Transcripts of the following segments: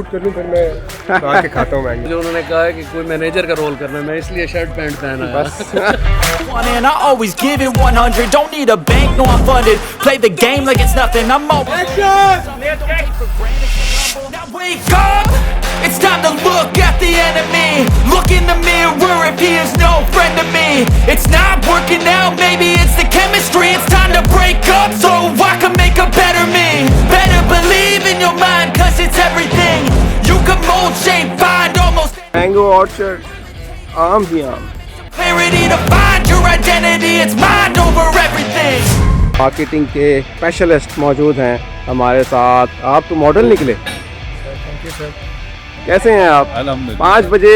Shoot कर लूं फिर मैं आके खाता हूं मैंगो। जो उन्होंने कहा है कि कोई मैनेजर का रोल करना है, मैं इसलिए शर्ट पैंट पहना है बस। And I always give it 100. Don't need a bank, no I'm funded. Play the game like it's nothing. I'm always now wake up. It's time to look at the enemy. Look in the mirror if he is no friend to me. It's not working out, maybe it's the chemistry. It's time to break up so I can make a better me. Better believe in your mind, cause it's everything. You can mold, shape, find almost mango orchard आम ही आम। clarity to find your identity. It's mind over everything. Marketing के specialist मौजूद हैं हमारे साथ। आप तो model निकले। Thank you sir. कैसे हैं आप? 5 बजे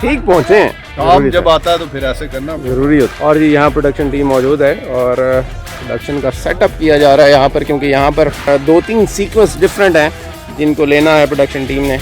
ठीक पहुँचे हैं। काम जब आता है तो फिर ऐसे करना ज़रूरी होता है। और जी यहाँ प्रोडक्शन टीम मौजूद है और प्रोडक्शन का सेटअप किया जा रहा है यहाँ पर, क्योंकि यहाँ पर 2-3 सीक्वेंस डिफरेंट हैं जिनको लेना है प्रोडक्शन टीम ने।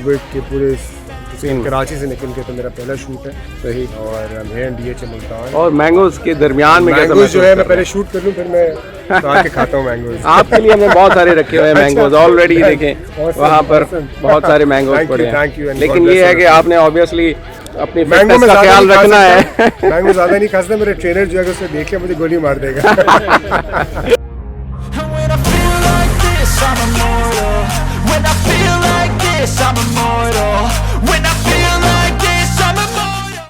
कोविड के पूरे सीन कराची से निकल के तो मेरा पहला शूट है। सही। और मुल्तान और मैंगोज के दरमियान में मैंगोज जो है मैं पहले शूट कर लूं फिर मैं आके खाता हूं मैंगोज। आपके लिए हमने बहुत सारे रखे हुए हैं मैंगोज ऑलरेडी। देखें वहाँ पर बहुत सारे मैंगोज पड़े हैं, लेकिन ये है कि आपने ऑब्वियसली अपनी मैंगो का ख्याल रखना है। मैंगो ज्यादा नहीं खाते, मेरे ट्रेनर जो है उसको देख के मुझे गोली मार देगा।